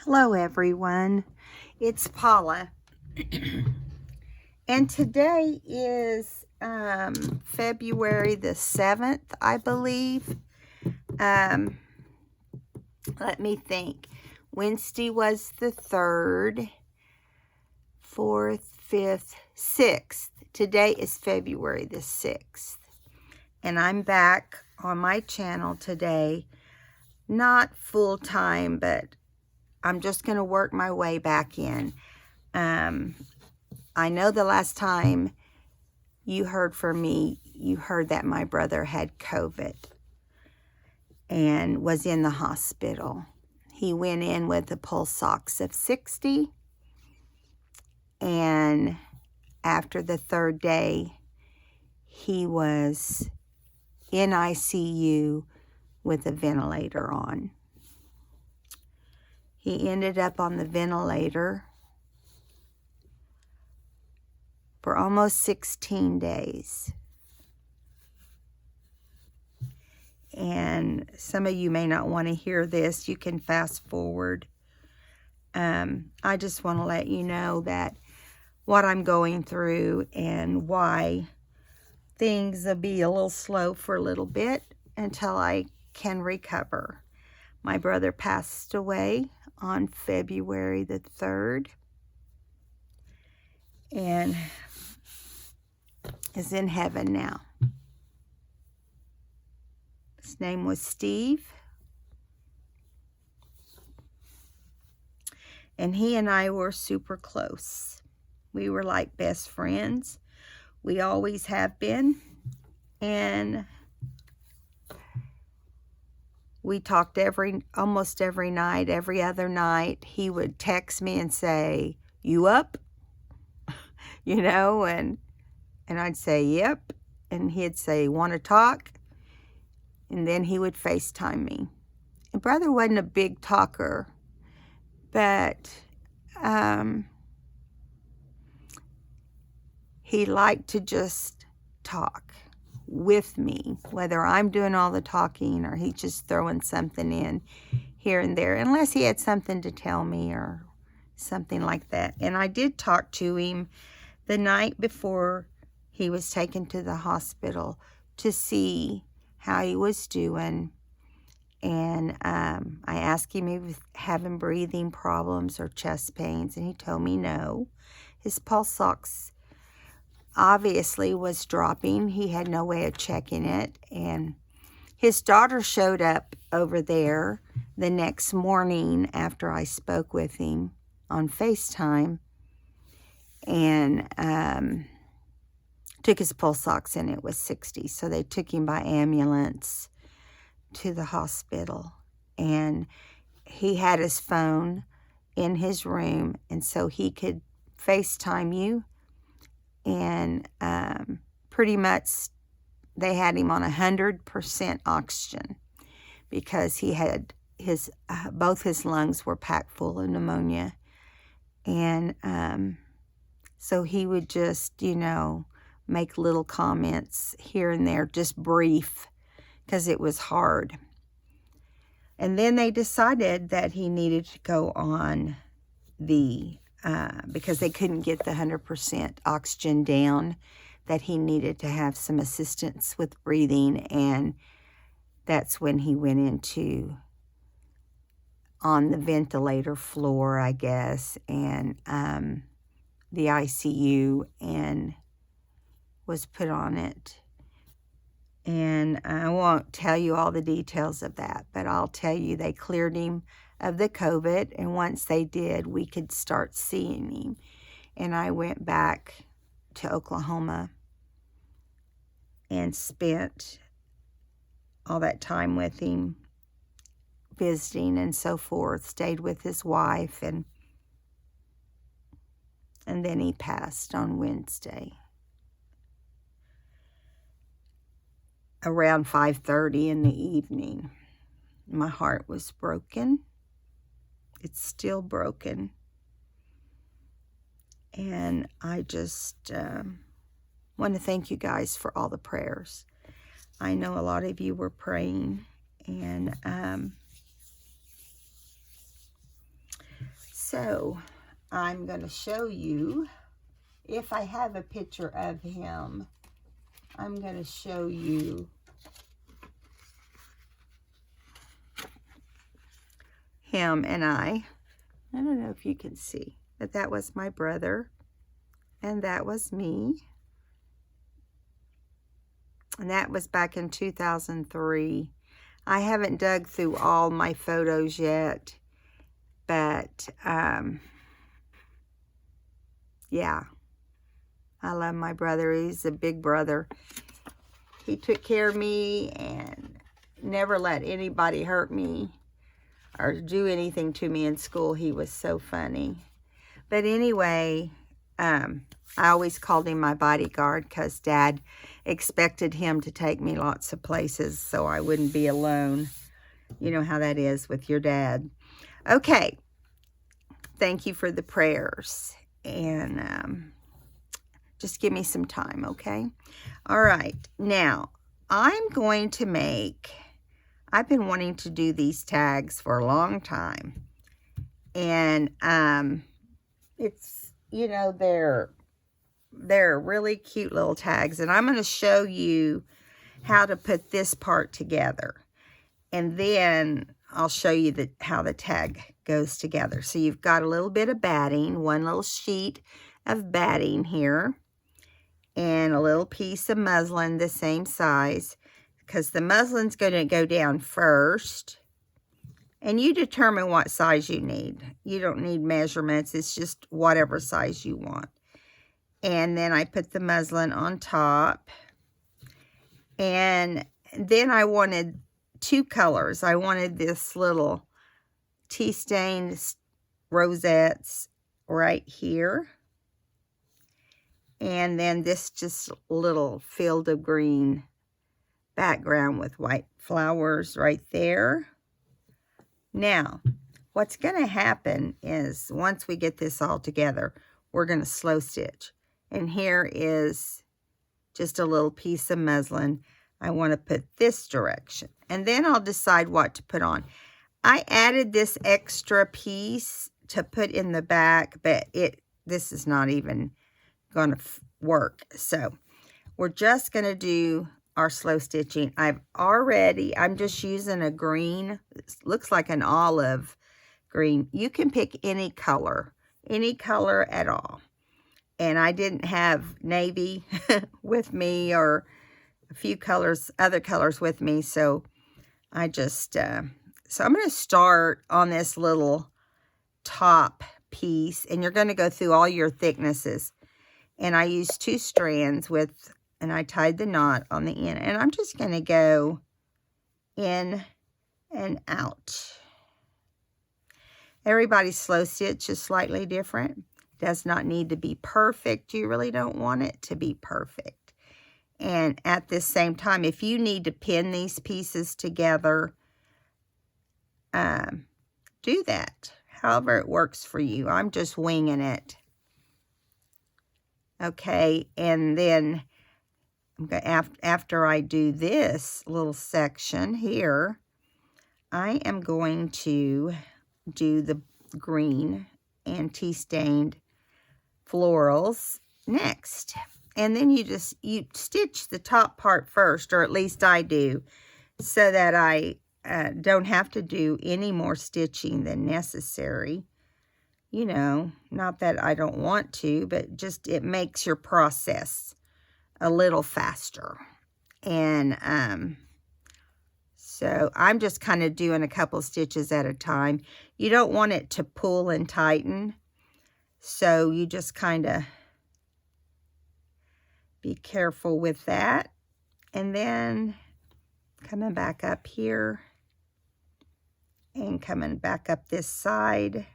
Hello everyone, it's Paula, and today is February the 7th, I believe. Let me think. Wednesday was the 3rd, 4th, 5th, 6th. Today is February the 6th, and I'm back on my channel today. Not full-time, but I'm just going to work my way back in. I know the last time you heard from me, you heard that my brother had COVID and was in the hospital. He went in with a pulse ox of 60, and after the 3rd day, he was in ICU with a ventilator on. He ended up on the ventilator for almost 16 days. And some of you may not want to hear this. You can fast forward. I just want to let you know that what I'm going through and why things will be a little slow for a little bit until I can recover. My brother passed away on February the 3rd and is in heaven now. His name was Steve, and he and I were super close. We were like best friends. We always have been, and we talked almost every night, every other night. He would text me and say, "You up?" You know, and I'd say, "Yep." And he'd say, "Want to talk?" And then he would FaceTime me. And brother wasn't a big talker, but he liked to just talk with me, whether I'm doing all the talking or he's just throwing something in here and there, unless he had something to tell me or something like that. And I did talk to him the night before he was taken to the hospital to see how he was doing. And I asked him if he was having breathing problems or chest pains, and he told me no. His pulse ox obviously was dropping. He had no way of checking it. And his daughter showed up over there the next morning after I spoke with him on FaceTime, and took his pulse ox, and it was 60. So they took him by ambulance to the hospital, and he had his phone in his room, and so he could FaceTime you. And pretty much they had him on 100% oxygen because he had both his lungs were packed full of pneumonia. And so he would just, make little comments here and there, just brief, because it was hard. And then they decided that he needed to go on because they couldn't get the 100% oxygen down, that he needed to have some assistance with breathing. And that's when he went on the ventilator floor, I guess, and the ICU, and was put on it. And I won't tell you all the details of that, but I'll tell you they cleared him of the COVID, and once they did, we could start seeing him. And I went back to Oklahoma and spent all that time with him, visiting and so forth, stayed with his wife, and then he passed on Wednesday around 5:30 in the evening. My heart was broken. It's still broken. And I just want to thank you guys for all the prayers. I know a lot of you were praying, and So I'm going to show you, if I have a picture of him, I'm going to show you him and I don't know if you can see, but that was my brother and that was me. And that was back in 2003. I haven't dug through all my photos yet, but yeah, I love my brother. He's a big brother. He took care of me and never let anybody hurt me or do anything to me in school. He was so funny. But anyway, I always called him my bodyguard because Dad expected him to take me lots of places so I wouldn't be alone. You know how that is with your dad. Okay. Thank you for the prayers. And just give me some time, okay? All right. Now, I'm going to make... I've been wanting to do these tags for a long time. And it's, you know, they're really cute little tags. And I'm going to show you how to put this part together. And then I'll show you how the tag goes together. So you've got a little bit of batting, one little sheet of batting here. And a little piece of muslin the same size. Because the muslin's going to go down first. And you determine what size you need. You don't need measurements. It's just whatever size you want. And then I put the muslin on top. And then I wanted two colors. I wanted this little tea-stained rosettes right here. And then this just little field of green background with white flowers right there. Now, what's going to happen is once we get this all together, we're going to slow stitch. And here is just a little piece of muslin. I want to put this direction. And then I'll decide what to put on. I added this extra piece to put in the back, but this is not even going to work. So we're just going to do our slow stitching. I'm just using a green. It looks like an olive green. You can pick any color at all. And I didn't have navy with me or a few colors, other colors with me. So I just, so I'm going to start on this little top piece. And you're going to go through all your thicknesses. And I used 2 strands and I tied the knot on the end. And I'm just going to go in and out. Everybody's slow stitch is slightly different. Does not need to be perfect. You really don't want it to be perfect. And at the same time, if you need to pin these pieces together, do that. However it works for you. I'm just winging it. Okay, and then after I do this little section here, I am going to do the green and tea-stained florals next. And then you stitch the top part first, or at least I do, so that I don't have to do any more stitching than necessary. You know, not that I don't want to, but just it makes your process a little faster. And so I'm just kind of doing a couple stitches at a time. You don't want it to pull and tighten, so you just kind of be careful with that. And then coming back up here and coming back up this side.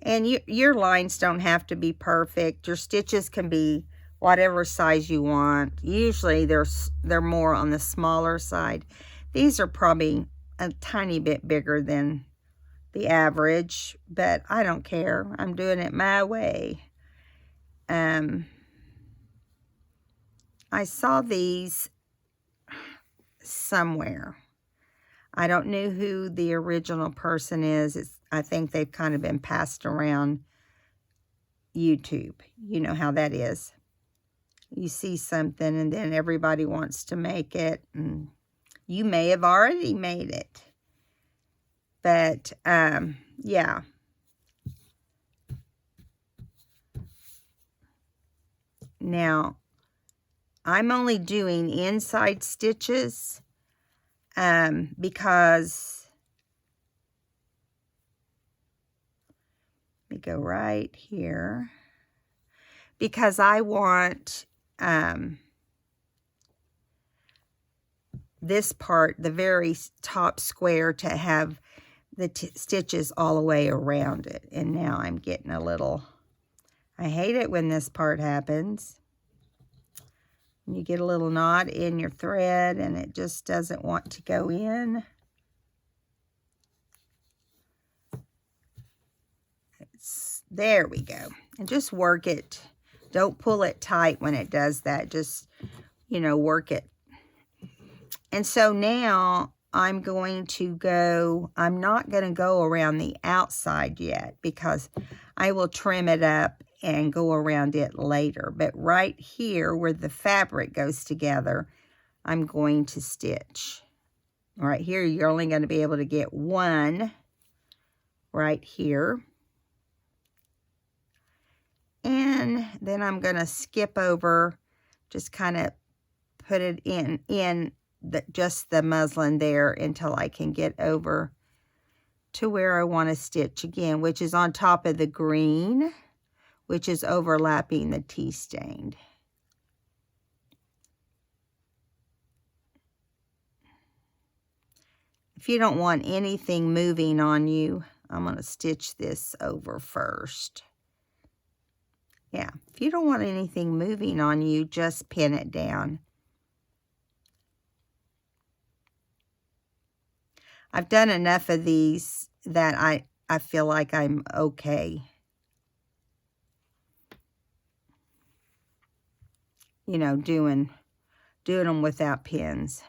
And your lines don't have to be perfect. Your stitches can be whatever size you want. Usually they're more on the smaller side. These are probably a tiny bit bigger than the average, but I don't care. I'm doing it my way. I saw these somewhere. I don't know who the original person is. I think they've kind of been passed around YouTube. You know how that is. You see something and then everybody wants to make it. And you may have already made it. But, yeah. Now, I'm only doing inside stitches because, let me go right here, because I want this part, the very top square, to have the stitches all the way around it. And now I'm getting a little, I hate it when this part happens. You get a little knot in your thread and it just doesn't want to go in. There we go. And just work it. Don't pull it tight when it does that. Just, you know, work it. And so now I'm going to go, I'm not going to go around the outside yet because I will trim it up and go around it later. But right here where the fabric goes together, I'm going to stitch. Right here, you're only going to be able to get one right here. And then I'm going to skip over, just kind of put it in just the muslin there until I can get over to where I want to stitch again, which is on top of the green, which is overlapping the tea stained. If you don't want anything moving on you, I'm going to stitch this over first. Yeah, if you don't want anything moving on you, just pin it down. I've done enough of these that I feel like I'm okay. You know, doing them without pins.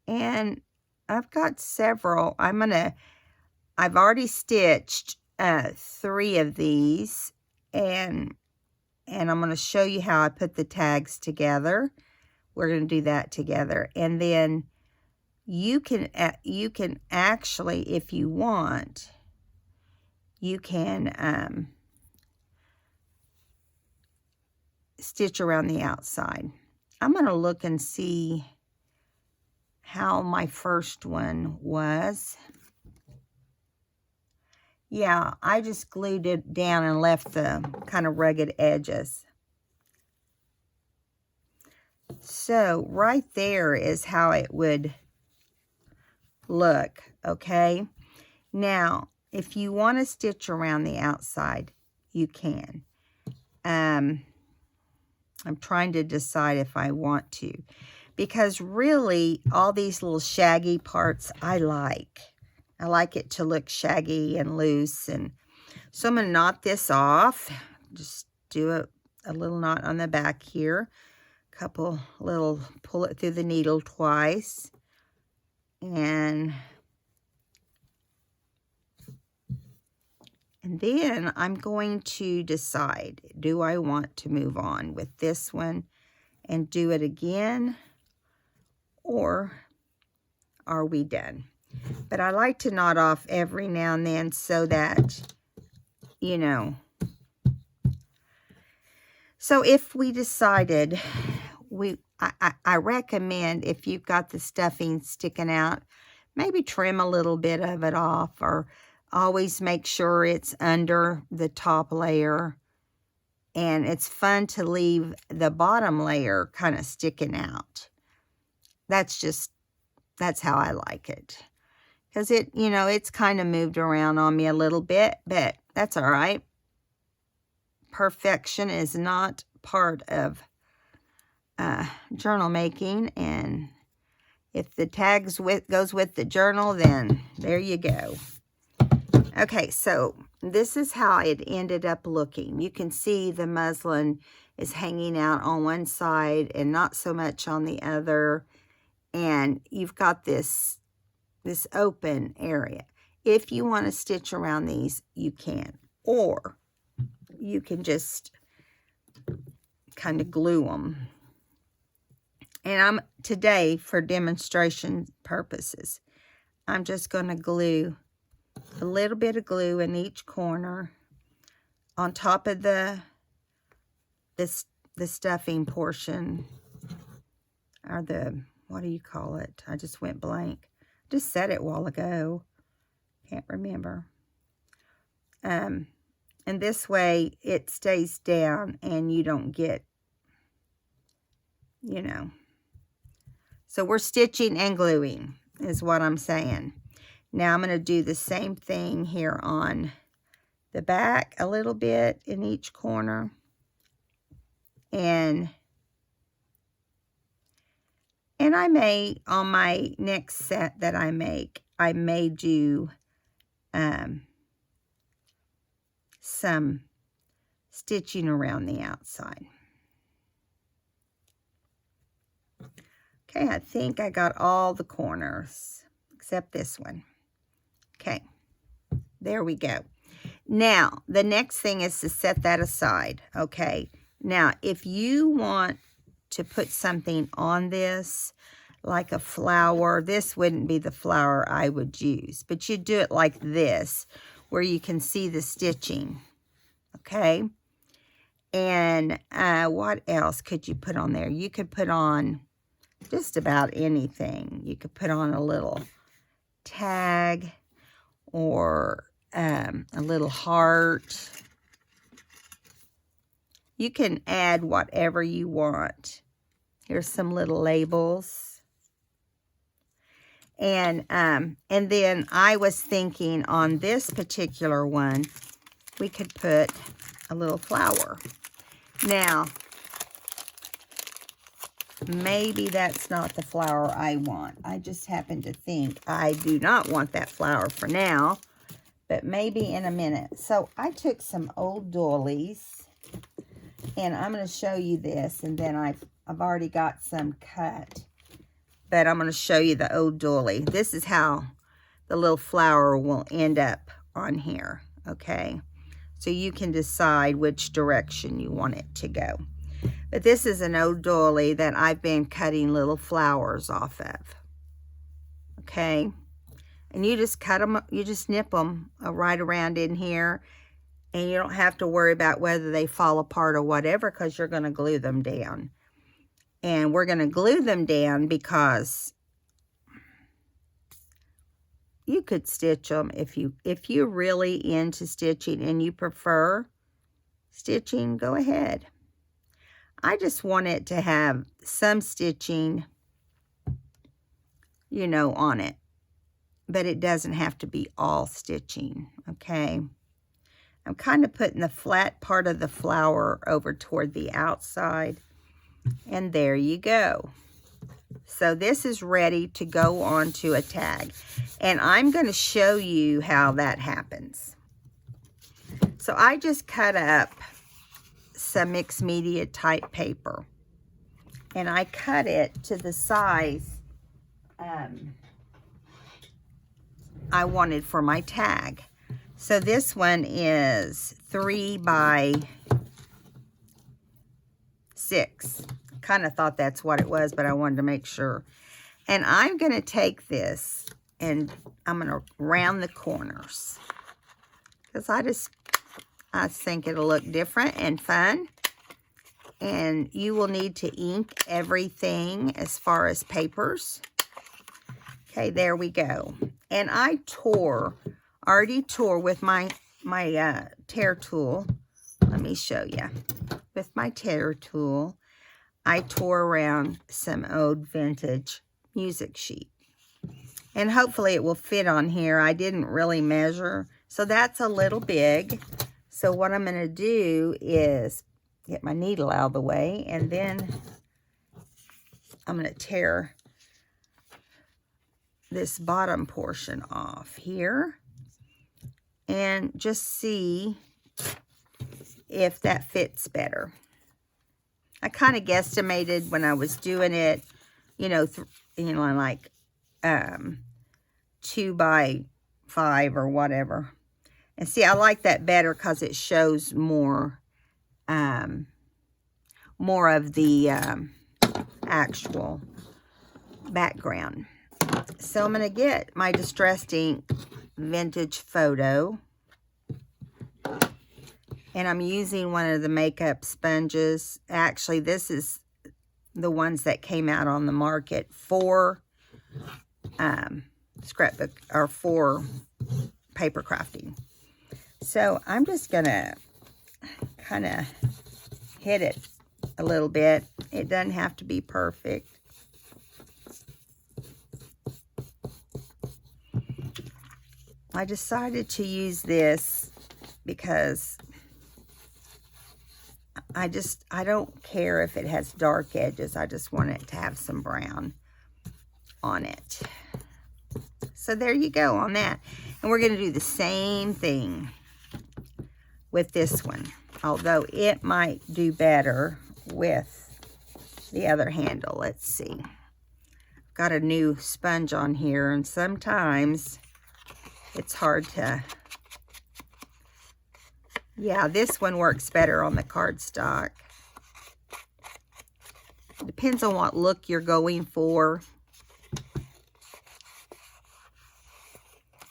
And I've got several. I've already stitched 3 of these, and I'm going to show you how I put the tags together. We're going to do that together. And then you can actually, if you want, you can stitch around the outside. I'm going to look and see how my first one was. Yeah, I just glued it down and left the kind of rugged edges. So right there is how it would look, okay? Now, if you want to stitch around the outside, you can. I'm trying to decide if I want to, because really all these little shaggy parts I like. I like it to look shaggy and loose, and so I'm going to knot this off. Just do a little knot on the back here. Couple little, pull it through the needle twice, and then I'm going to decide, do I want to move on with this one and do it again, or are we done? But I like to knot off every now and then so that, you know. So if we decided, I recommend, if you've got the stuffing sticking out, maybe trim a little bit of it off, or always make sure it's under the top layer. And it's fun to leave the bottom layer kind of sticking out. That's how I like it. Because it, you know, it's kind of moved around on me a little bit, but that's all right. Perfection is not part of journal making, and if the tags goes with the journal, then there you go. Okay, so this is how it ended up looking. You can see the muslin is hanging out on one side and not so much on the other. And you've got this open area. If you want to stitch around these, you can. Or you can just kind of glue them. And today, for demonstration purposes, I'm just going to glue a little bit of glue in each corner on top of the stuffing portion, or what do you call it? I just went blank. Just said it a while ago. Can't remember. And this way it stays down and you don't get, you know. So we're stitching and gluing is what I'm saying. Now I'm going to do the same thing here on the back a little bit in each corner. And I may, on my next set that I make, I may do some stitching around the outside. Okay, I think I got all the corners except this one. Okay, there we go. Now, the next thing is to set that aside, okay? Now, if you want to put something on this, like a flower, this wouldn't be the flower I would use, but you do it like this, where you can see the stitching, okay? And what else could you put on there? You could put on just about anything. You could put on a little tag or a little heart. You can add whatever you want. Here's some little labels. And then I was thinking on this particular one, we could put a little flower. Now, maybe that's not the flower I want. I just happen to think I do not want that flower for now, but maybe in a minute. So I took some old doilies, and I'm going to show you this, and then I've already got some cut, but I'm going to show you the old doily. This is how the little flower will end up on here, okay? So you can decide which direction you want it to go. But this is an old doily that I've been cutting little flowers off of, okay? And you just cut them, you just nip them right around in here, and you don't have to worry about whether they fall apart or whatever, because you're going to glue them down. And we're going to glue them down because you could stitch them if you're really into stitching and you prefer stitching, go ahead. I just want it to have some stitching, you know, on it. But it doesn't have to be all stitching, okay? I'm kind of putting the flat part of the flower over toward the outside. And there you go. So this is ready to go onto a tag. And I'm going to show you how that happens. So I just cut up some mixed media type paper. And I cut it to the size I wanted for my tag. So this one is 3 by 6. Kind of thought that's what it was, but I wanted to make sure. And I'm going to take this and I'm going to round the corners, because I think it'll look different and fun. And you will need to ink everything as far as papers. Okay, there we go. And I already tore with my tear tool. Let me show you. With my tear tool, I tore around some old vintage music sheet. And hopefully it will fit on here. I didn't really measure, so that's a little big. So what I'm going to do is get my needle out of the way, and then I'm going to tear this bottom portion off here. and just see if that fits better. I kind of guesstimated when I was doing it, you know, like 2 by 5 or whatever. And see, I like that better because it shows more of the actual background. So I'm going to get my Distressed Ink Vintage Photo. And I'm using one of the makeup sponges. Actually, this is the ones that came out on the market for scrapbook or for paper crafting. So I'm just going to kind of hit it a little bit. It doesn't have to be perfect. I decided to use this because I don't care if it has dark edges. I just want it to have some brown on it. So there you go on that. And we're going to do the same thing with this one. Although it might do better with the other handle. Let's see. I've got a new sponge on here, and sometimes it's hard to... Yeah, this one works better on the cardstock. Depends on what look you're going for.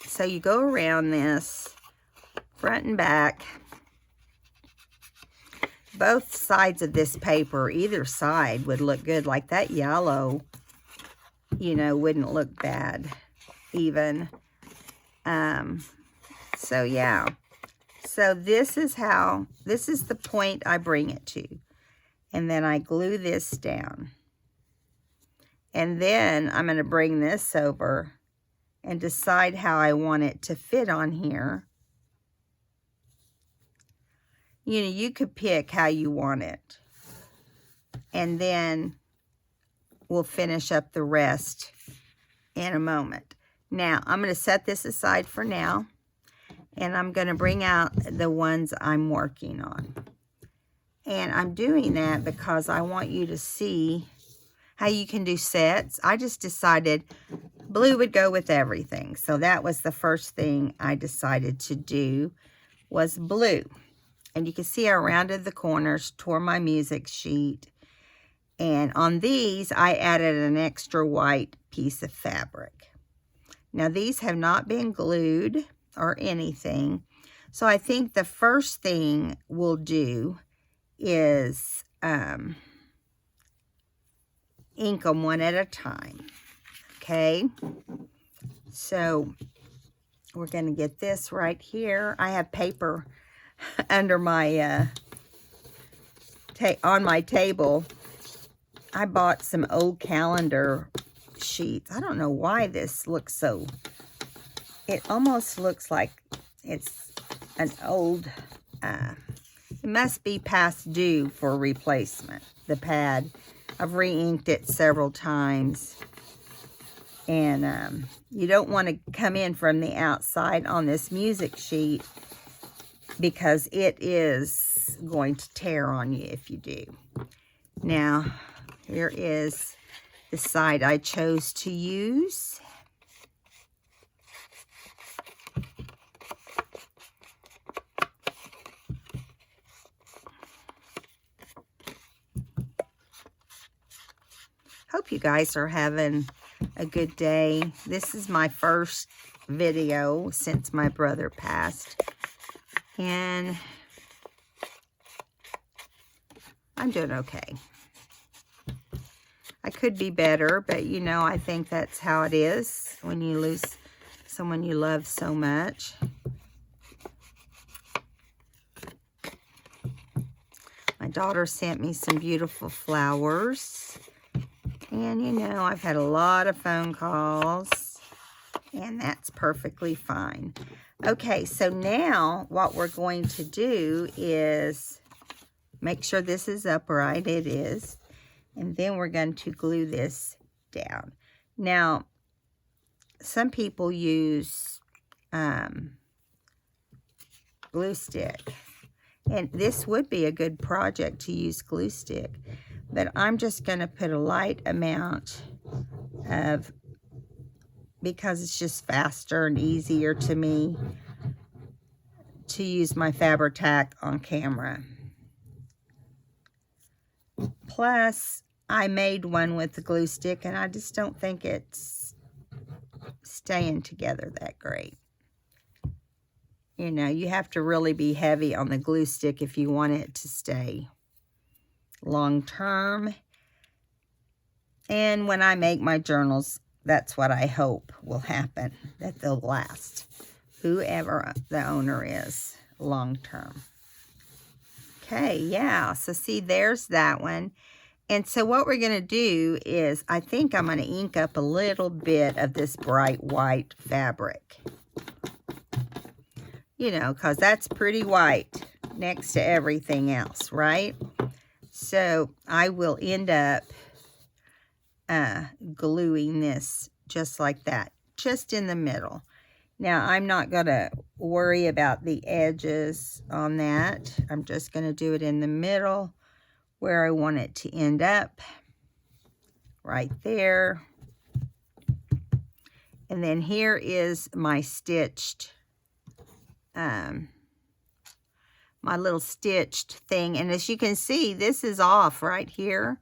So you go around this, front and back. Both sides of this paper, either side would look good. Like that yellow, you know, wouldn't look bad even. So yeah. So this is the point I bring it to. And then I glue this down. And then I'm going to bring this over and decide how I want it to fit on here. You know, you could pick how you want it. And then we'll finish up the rest in a moment. Now, I'm going to set this aside for now. And I'm going to bring out the ones I'm working on. And I'm doing that because I want you to see how you can do sets. I just decided blue would go with everything. So that was the first thing I decided to do, was blue. And you can see I rounded the corners, tore my music sheet. And on these, I added an extra white piece of fabric. Now, these have not been glued or anything. So I think the first thing we'll do is ink them one at a time. Okay? So we're going to get this right here. I have paper under my on my table. I bought some old calendar sheets. I don't know why this looks so... It almost looks like it's an old... it must be past due for replacement, the pad. I've re-inked it several times. And you don't want to come in from the outside on this music sheet, because it is going to tear on you if you do. Now, here is the side I chose to use. Hope you guys are having a good day. This is my first video since my brother passed. And I'm doing okay. I could be better, but you know, I think that's how it is when you lose someone you love so much. My daughter sent me some beautiful flowers. And you know, I've had a lot of phone calls, and that's perfectly fine. Okay, so now what we're going to do is make sure this is upright. It is. And then we're going to glue this down. Now, some people use glue stick. And this would be a good project to use glue stick. But I'm just going to put a light amount of, because it's just faster and easier to me to use my Fabri-Tac on camera. Plus, I made one with the glue stick, and I just don't think it's staying together that great. You know, you have to really be heavy on the glue stick if you want it to stay long term. And when I make my journals, that's what I hope will happen, that they'll last, whoever the owner is, long term. Okay, yeah, so see, there's that one. And so what we're going to do is, I think I'm going to ink up a little bit of this bright white fabric. You know, because that's pretty white next to everything else, right? So I will end up gluing this just like that, just in the middle. Now, I'm not going to worry about the edges on that. I'm just going to do it in the middle where I want it to end up, right there. And then here is my stitched, my little stitched thing. And as you can see, this is off right here.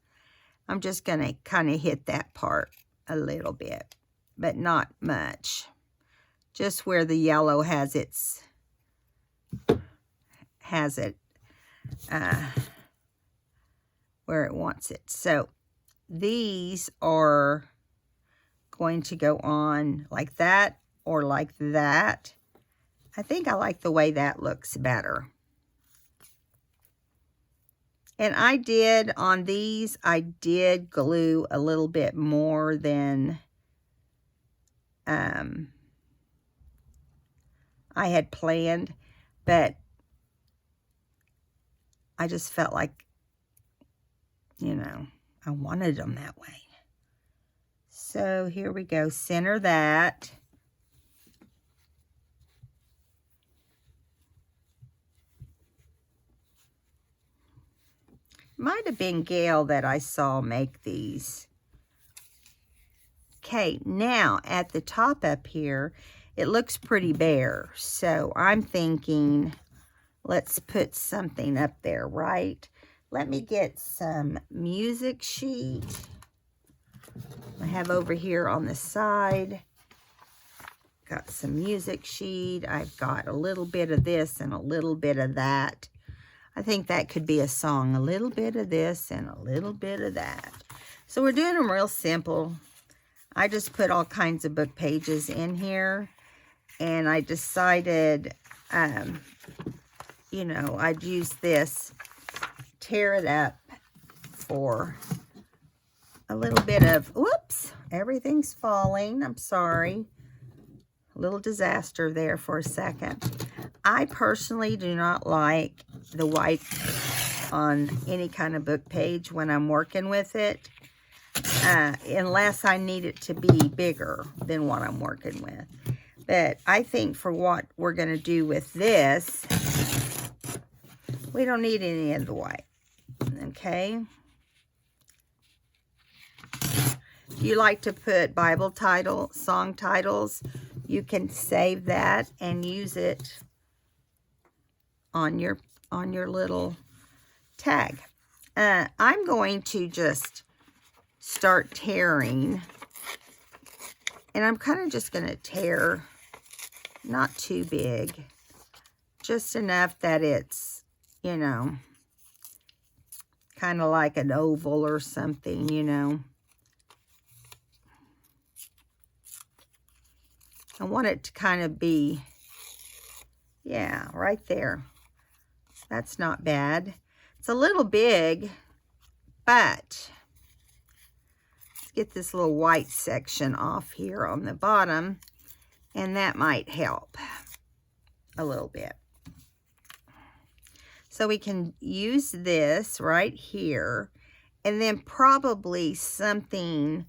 I'm just going to kind of hit that part a little bit, but not much. Just where the yellow has it, where it wants it. So these are going to go on like that or like that. I think I like the way that looks better. And I did, on these, I did glue a little bit more than I had planned, but I just felt like, you know, I wanted them that way. So here we go, center that. Might have been Gail that I saw make these. Okay, now at the top up here, it looks pretty bare. So I'm thinking, let's put something up there, right? Let me get some music sheet. I have over here on the side. Got some music sheet. I've got a little bit of this and a little bit of that. I think that could be a song. A little bit of this and a little bit of that. So we're doing them real simple. I just put all kinds of book pages in here. And I decided, you know, I'd use this, tear it up for a little bit of, whoops, everything's falling. I'm sorry. A little disaster there for a second. I personally do not like the white on any kind of book page when I'm working with it, unless I need it to be bigger than what I'm working with. But I think for what we're going to do with this, we don't need any of the white, okay? If you like to put Bible title, song titles, you can save that and use it on your little tag. I'm going to just start tearing, and I'm kind of just going to tear, not too big, just enough that it's, you know, kind of like an oval or something, you know. I want it to kind of be, yeah, right there. That's not bad. It's a little big, but let's get this little white section off here on the bottom, and that might help a little bit. So we can use this right here, and then probably something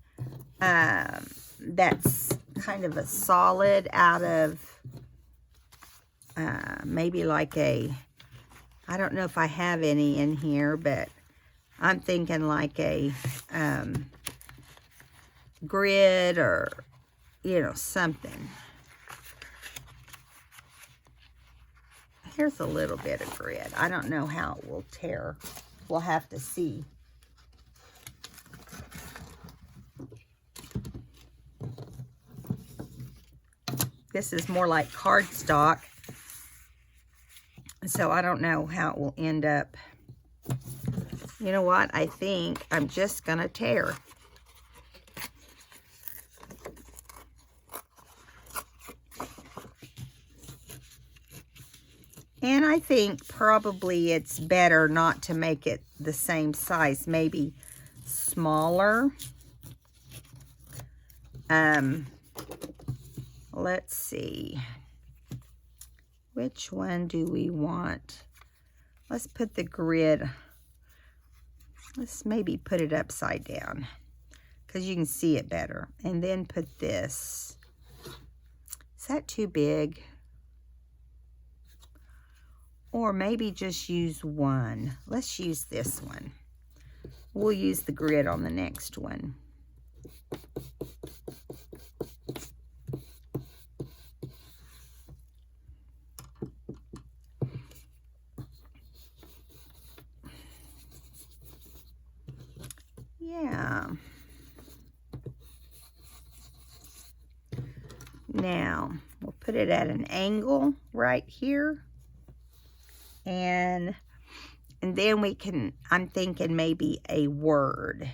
that's kind of a solid out of maybe like a, I don't know if I have any in here, but I'm thinking like a grid or, you know, something. Here's a little bit of grid. I don't know how it will tear. We'll have to see. This is more like cardstock, so I don't know how it will end up. You know what? I think I'm just gonna tear. And I think probably it's better not to make it the same size, maybe smaller. Let's see. Which one do we want? Let's put the grid. Let's maybe put it upside down because you can see it better. And then put this. Is that too big? Or maybe just use one. Let's use this one. We'll use the grid on the next one. Yeah. Now, we'll put it at an angle right here. And then we can, I'm thinking maybe a word.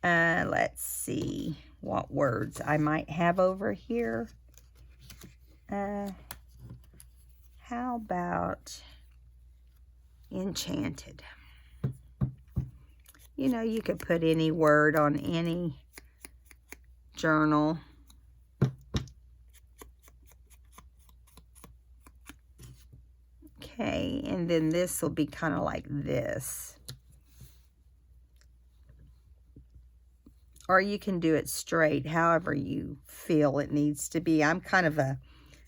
Let's see what words I might have over here. How about enchanted? You know, you could put any word on any journal. Okay, and then this will be kind of like this. Or you can do it straight, however you feel it needs to be. I'm kind of a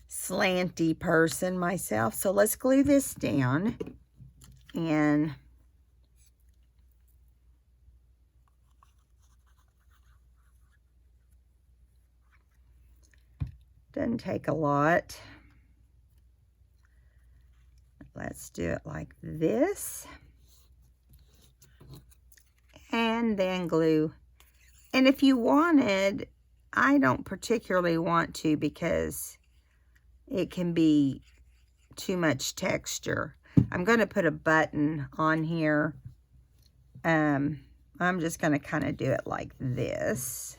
slanty person myself, so let's glue this down. And doesn't take a lot. Let's do it like this. And then glue. And if you wanted, I don't particularly want to because it can be too much texture. I'm going to put a button on here. I'm just going to kind of do it like this.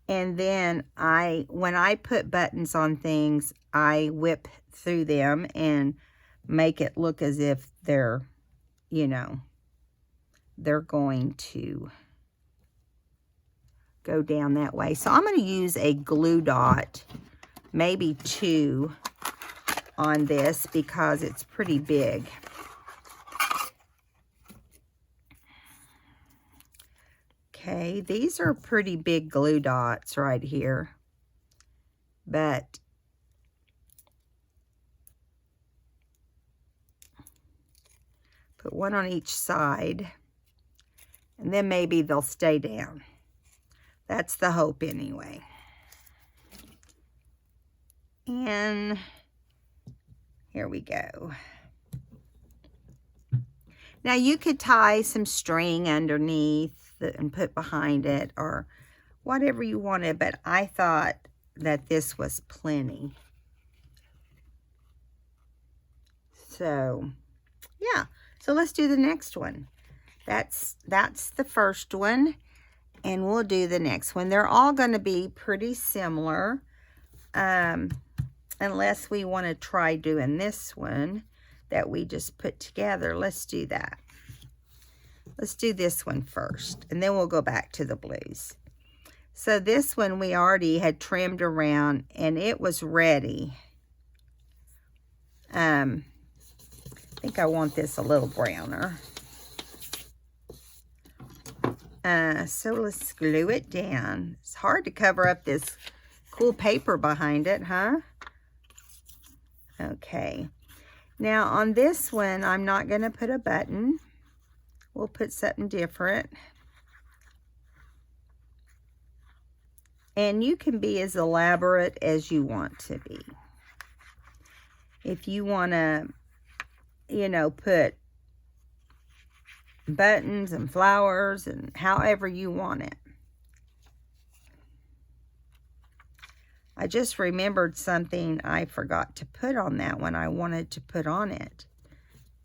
And then when I put buttons on things, I whip through them and make it look as if they're, you know, they're going to go down that way. So I'm going to use a glue dot, maybe 2 on this because it's pretty big. Okay, these are pretty big glue dots right here, but put one on each side, and then maybe they'll stay down. That's the hope anyway. And here we go. Now you could tie some string underneath and put behind it or whatever you wanted, but I thought that this was plenty. So yeah, so let's do the next one. That's the first one, and we'll do the next one. They're all going to be pretty similar, unless we want to try doing this one that we just put together. Let's do that. Let's do this one first, and then we'll go back to the blues. So this one we already had trimmed around, and it was ready. I think I want this a little browner. So let's glue it down. It's hard to cover up this cool paper behind it, huh? Okay. Now on this one, I'm not going to put a button. We'll put something different. And you can be as elaborate as you want to be. If you want to, you know, put buttons and flowers and however you want it. I just remembered something I forgot to put on that one. I wanted to put on it.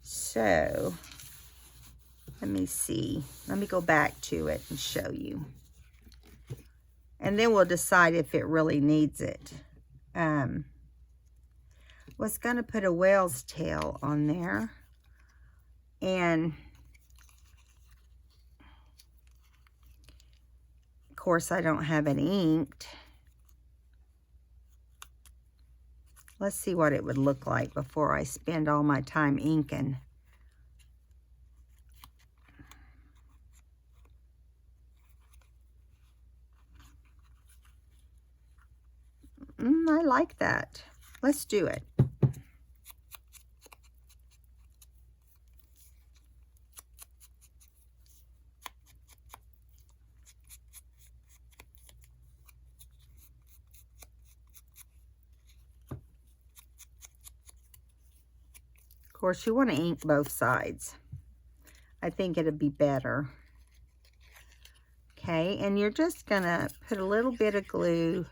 So, let me see. Let me go back to it and show you. And then we'll decide if it really needs it. Was going to put a whale's tail on there. And, of course, I don't have it inked. Let's see what it would look like before I spend all my time inking. I like that. Let's do it. Of course, you want to ink both sides. I think it'd be better. Okay, and you're just gonna put a little bit of glue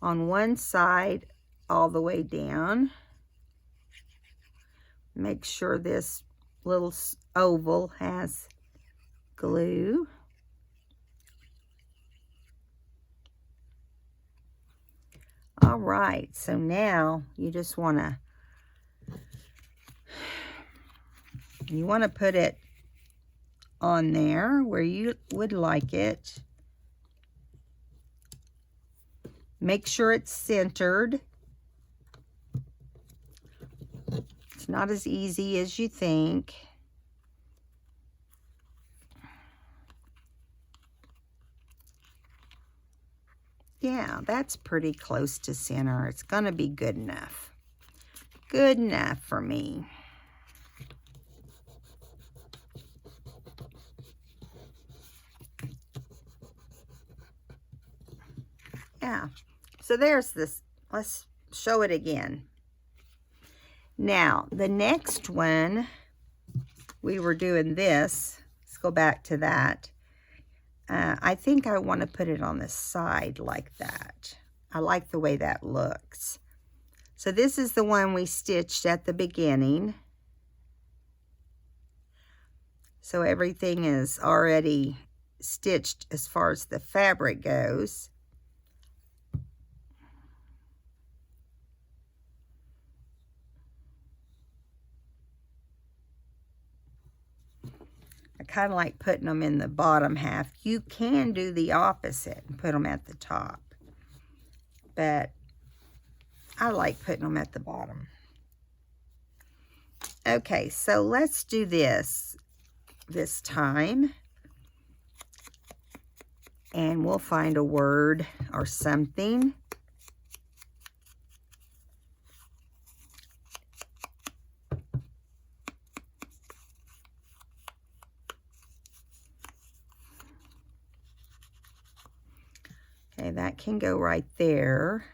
on one side all the way down. Make sure this little oval has glue. All right, so now you just wanna put it on there where you would like it. Make sure it's centered. It's not as easy as you think. Yeah, that's pretty close to center. It's gonna be good enough. Good enough for me. Yeah, so there's this. Let's show it again. Now, the next one, we were doing this. Let's go back to that. I think I want to put it on the side like that. I like the way that looks. So this is the one we stitched at the beginning. So everything is already stitched as far as the fabric goes. I kind of like putting them in the bottom half. You can do the opposite and put them at the top, but I like putting them at the bottom. Okay, so let's do this time, and we'll find a word or something. Okay, that can go right there.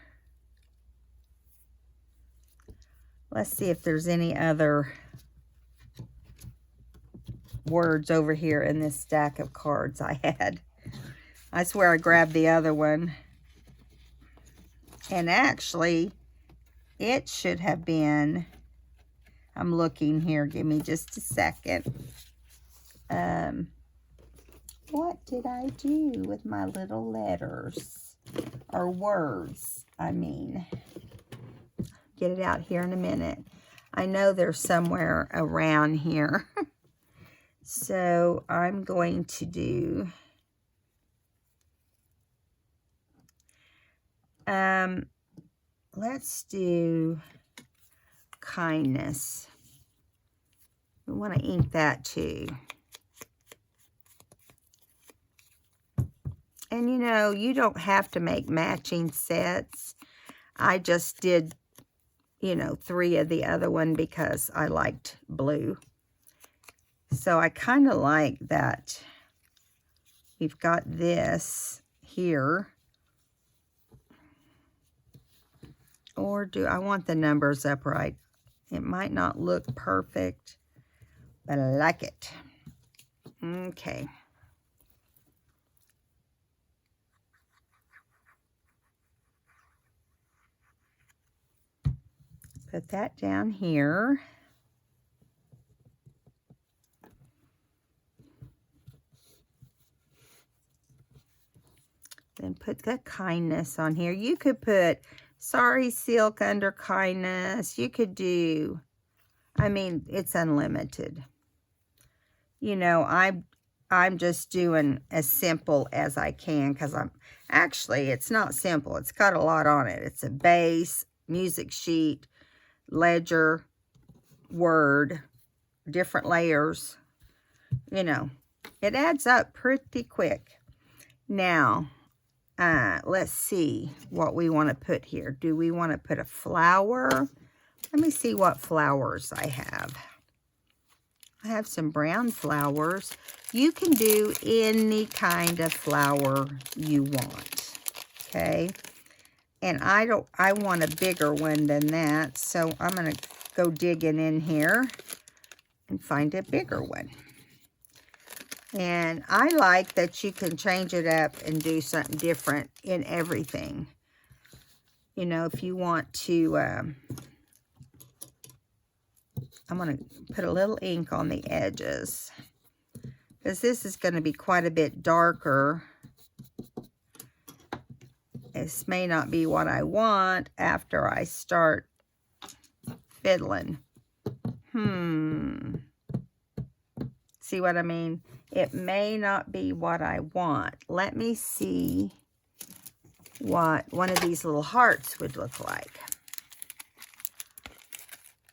Let's see if there's any other words over here in this stack of cards I had. I swear I grabbed the other one. And actually, it should have been, I'm looking here, give me just a second. What did I do with my little letters? Or words, I mean. Get it out here in a minute. I know they're somewhere around here. So I'm going to do let's do kindness. We want to ink that too. And you know, you don't have to make matching sets. I just did you know, 3 of the other one because I liked blue. So I kind of like that we've got this here. Or do I want the numbers upright? It might not look perfect, but I like it. Okay. Put that down here. Then put the kindness on here. You could put sorry silk under kindness. You could do, I mean, it's unlimited. You know, I'm just doing as simple as I can because actually, it's not simple. It's got a lot on it. It's a base, music sheet, ledger, word, different layers. You know, it adds up pretty quick. Now, let's see what we want to put here. Do we want to put a flower? Let me see what flowers I have. I have some brown flowers. You can do any kind of flower you want, okay? And I want a bigger one than that, so I'm going to go digging in here and find a bigger one. And I like that you can change it up and do something different in everything. You know, if you want to, I'm going to put a little ink on the edges, because this is going to be quite a bit darker. This may not be what I want after I start fiddling. See what I mean? It may not be what I want. Let me see what one of these little hearts would look like.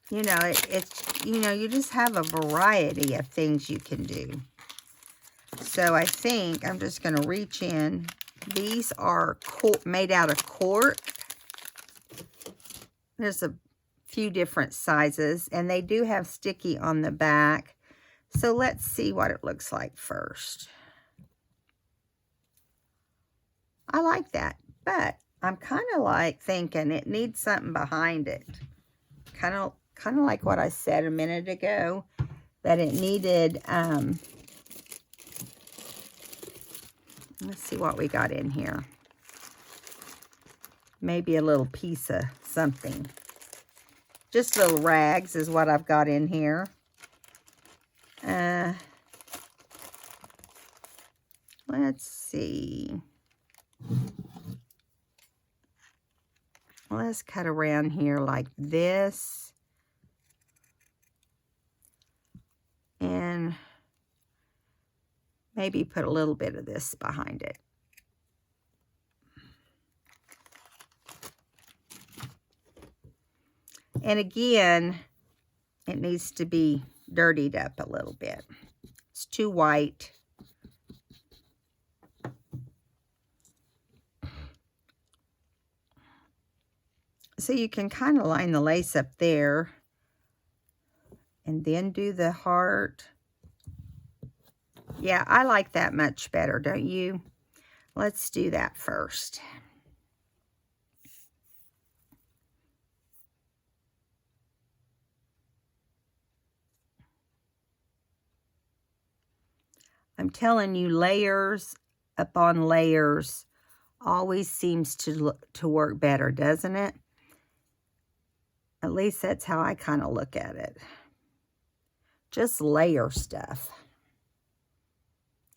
You know, it's, you know, you just have a variety of things you can do. So I think I'm just going to reach in. These are made out of cork. There's a few different sizes, and they do have sticky on the back. So let's see what it looks like first. I like that, but I'm kind of like thinking it needs something behind it. Kind of like what I said a minute ago, that it needed, let's see what we got in here. Maybe a little piece of something. Just little rags is what I've got in here. Let's see. Let's cut around here like this. And maybe put a little bit of this behind it. And again, it needs to be dirtied up a little bit. It's too white. So you can kind of line the lace up there and then do the heart. Yeah, I like that much better, don't you? Let's do that first. I'm telling you, layers upon layers always seems to work better, doesn't it? At least that's how I kind of look at it. Just layer stuff.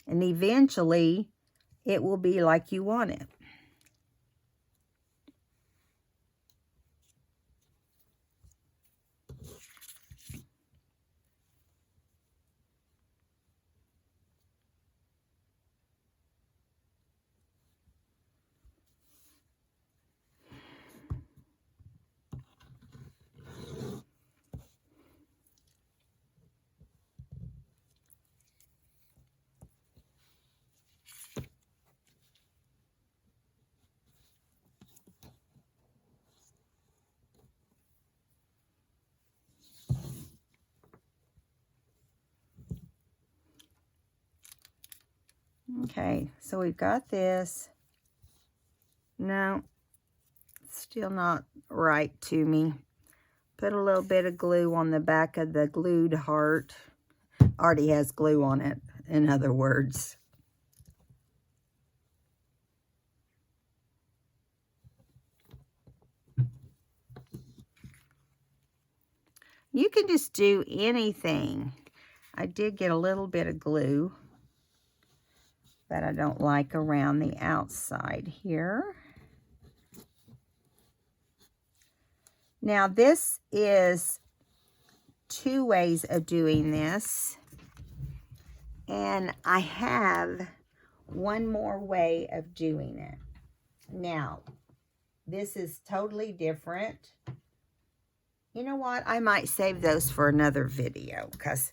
And eventually, it will be like you want it. Okay, so we've got this. No, still not right to me. Put a little bit of glue on the back of the glued heart. Already has glue on it, in other words. You can just do anything. I did get a little bit of glue that I don't like around the outside here. Now this is 2 ways of doing this, and I have one more way of doing it. Now, this is totally different. You know what? I might save those for another video because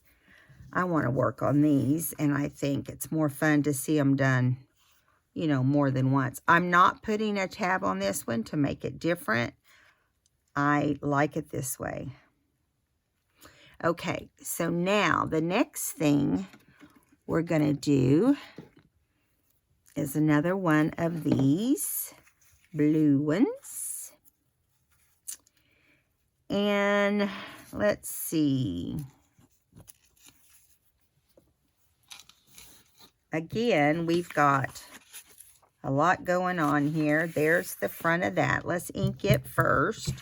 I want to work on these, and I think it's more fun to see them done, you know, more than once. I'm not putting a tab on this one to make it different. I like it this way. Okay, so now the next thing we're going to do is another one of these blue ones. And let's see. Again, we've got a lot going on here. There's the front of that. Let's ink it first.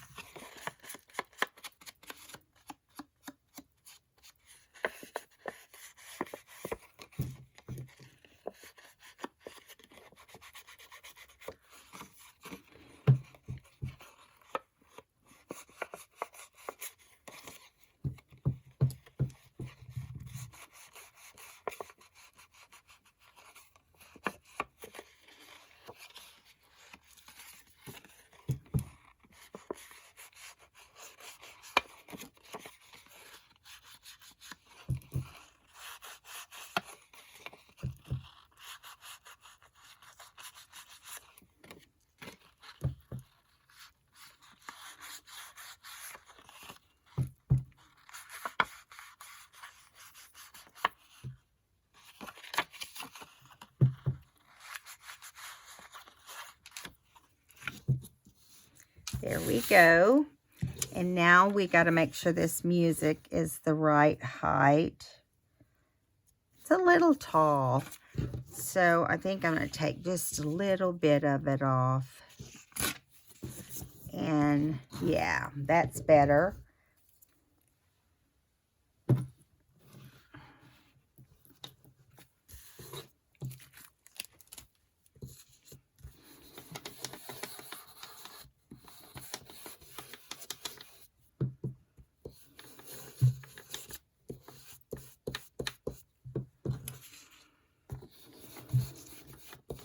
There we go. And now we got to make sure this music is the right height. It's a little tall, so I think I'm going to take just a little bit of it off. And yeah, that's better.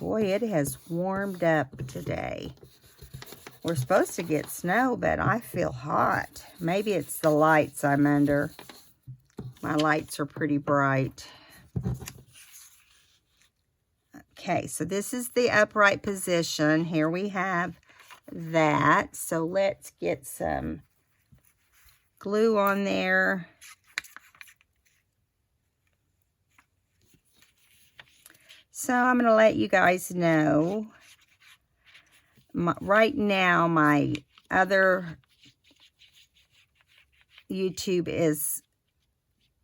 Boy, it has warmed up today. We're supposed to get snow, but I feel hot. Maybe it's the lights I'm under. My lights are pretty bright. Okay, so this is the upright position. Here we have that. So let's get some glue on there. So I'm going to let you guys know. Right now, my other YouTube is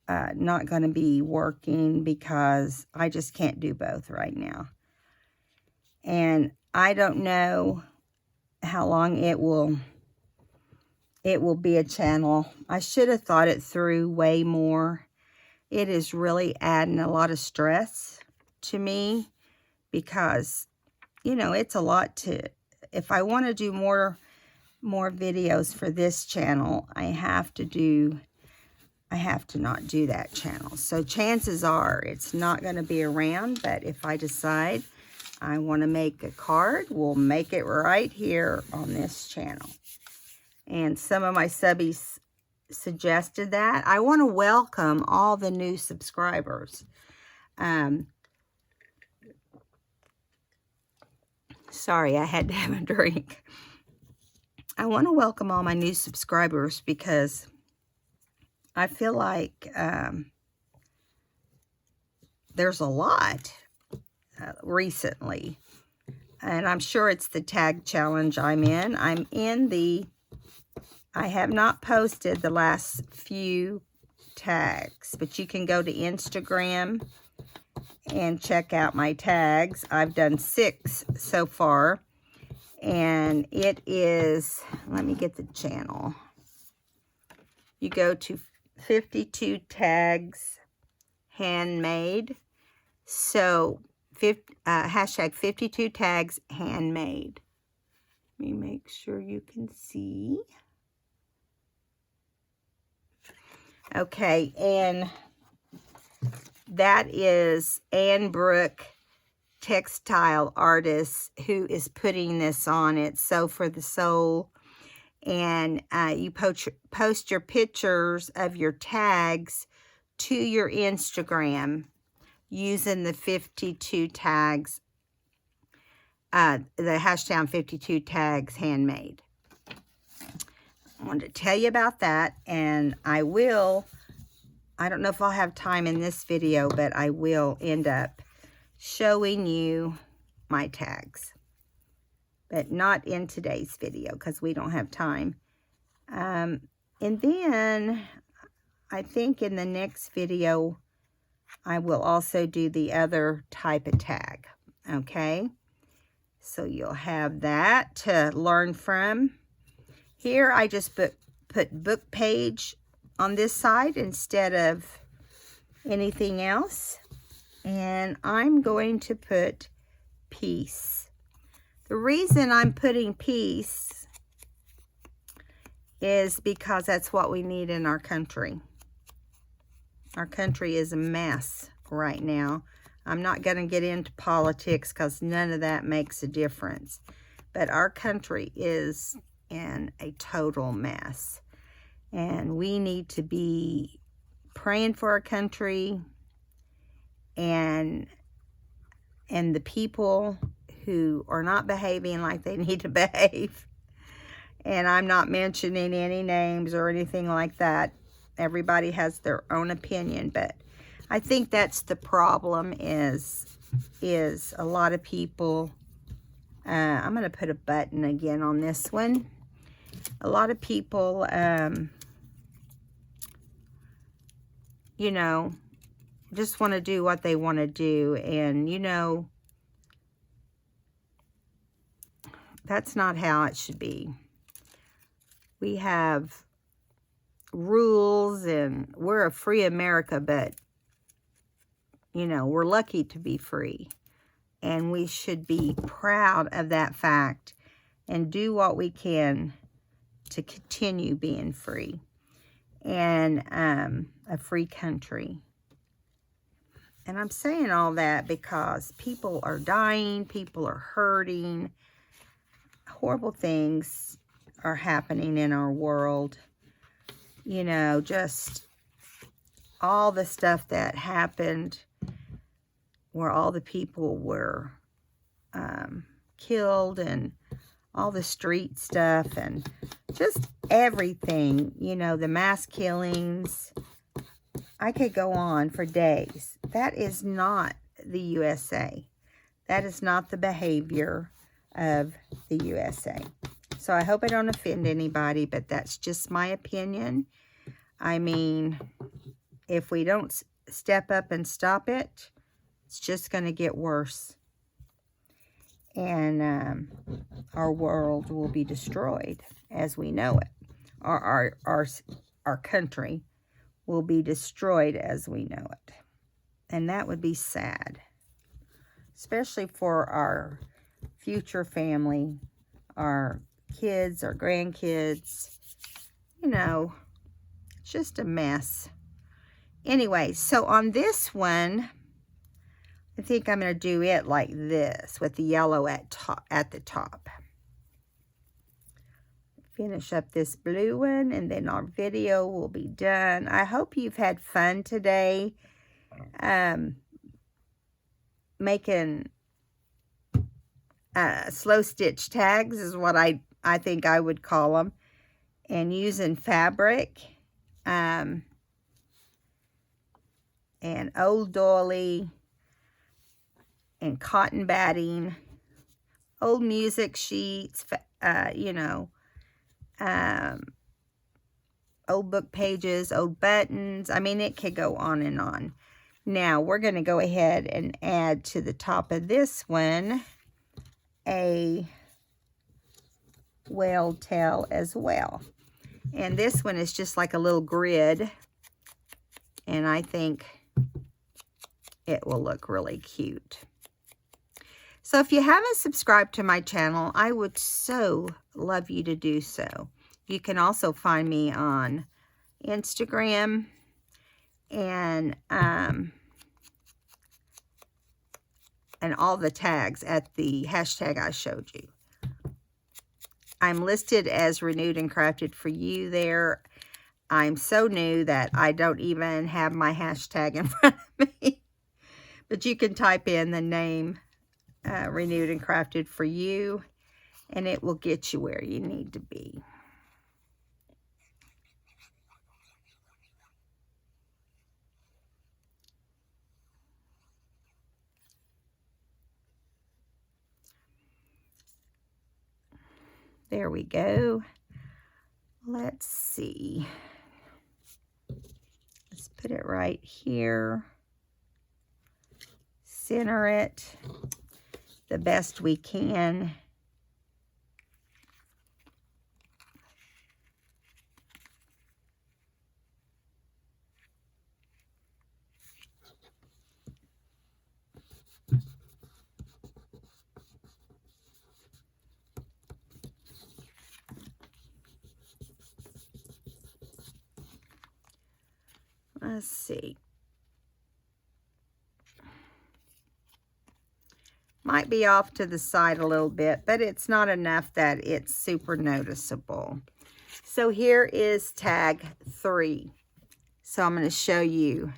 not going to be working because I just can't do both right now. And I don't know how long it will be a channel. I should have thought it through way more. It is really adding a lot of stress to me because, you know, it's a lot to, if I want to do more videos for this channel, I have to not do that channel. So chances are it's not going to be around, but if I decide I want to make a card, we'll make it right here on this channel. And some of my subbies suggested that. I want to welcome all the new subscribers. Sorry, I had to have a drink. I want to welcome all my new subscribers because I feel like there's a lot. recently. And I'm sure it's the tag challenge I'm in. I have not posted the last few tags, but you can go to Instagram and check out my tags. I've done 6 so far, and it is, let me get the channel. You go to 52 tags handmade. So hashtag 52 tags handmade. Let me make sure you can see. Okay, and that is Ann Brooke, textile artist, who is putting this on. It's Sew for the Soul. And you post your pictures of your tags to your Instagram using the 52 tags, the hashtag 52 tags handmade. I wanted to tell you about that, and I don't know if I'll have time in this video, but I will end up showing you my tags. But not in today's video because we don't have time. And then I think in the next video, I will also do the other type of tag. Okay? So you'll have that to learn from. Here I just put book page on this side instead of anything else. And I'm going to put peace. The reason I'm putting peace is because that's what we need in our country. Our country is a mess right now. I'm not going to get into politics because none of that makes a difference. But our country is in a total mess. And we need to be praying for our country and the people who are not behaving like they need to behave. And I'm not mentioning any names or anything like that. Everybody has their own opinion, but I think that's the problem is a lot of people, I'm going to put a button again on this one. A lot of people, you know, just want to do what they want to do. And, you know, that's not how it should be. We have rules and we're a free America, but, you know, we're lucky to be free. And we should be proud of that fact and do what we can to continue being free and a free country. And I'm saying all that because people are dying, people are hurting, horrible things are happening in our world. You know, just all the stuff that happened where all the people were killed and all the street stuff and just everything, you know, the mass killings. I could go on for days. That is not the USA. That is not the behavior of the USA. So I hope I don't offend anybody, but that's just my opinion. I mean, if we don't step up and stop it, it's just going to get worse. And our world will be destroyed as we know it. Our country will be destroyed as we know it. And that would be sad. Especially for our future family, our kids, our grandkids. You know, it's just a mess. Anyway, so on this one, I think I'm going to do it like this with the yellow at the top. Finish up this blue one and then our video will be done. I hope you've had fun today. Making slow stitch tags is what I think I would call them. And using fabric. And old doily. and cotton batting, old music sheets, you know, old book pages, old buttons. I mean, it could go on and on. Now, we're going to go ahead and add to the top of this one a whale tail as well. And this one is just like a little grid. And I think it will look really cute. So if you haven't subscribed to my channel, I would so love you to do so. You can also find me on Instagram and all the tags at the hashtag I showed you. I'm listed as Renewed and Crafted for You there. I'm so new that I don't even have my hashtag in front of me. But you can type in the name Renewed and Crafted for You, and it will get you where you need to be. There we go. Let's see. Let's put it right here. Center it the best we can. Let's see. Might be off to the side a little bit, but it's not enough that it's super noticeable. So here is tag 3. So I'm going to show you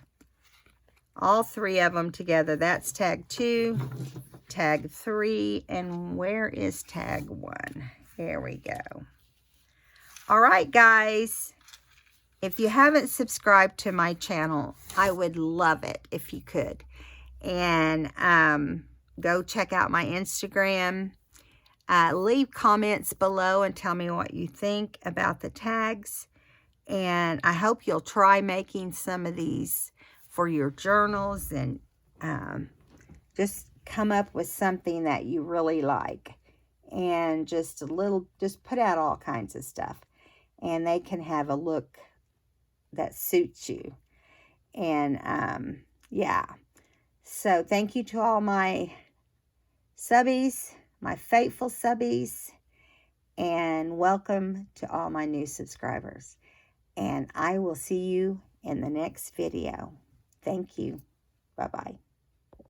all 3 of them together. That's tag 2, tag 3, and where is tag 1? There we go. All right, guys. If you haven't subscribed to my channel, I would love it if you could. And go check out my Instagram. Leave comments below and tell me what you think about the tags. And I hope you'll try making some of these for your journals and just come up with something that you really like. And just put out all kinds of stuff. And they can have a look that suits you. And yeah. So thank you to all my subbies, my faithful subbies, and welcome to all my new subscribers. And I will see you in the next video. Thank you. Bye-bye.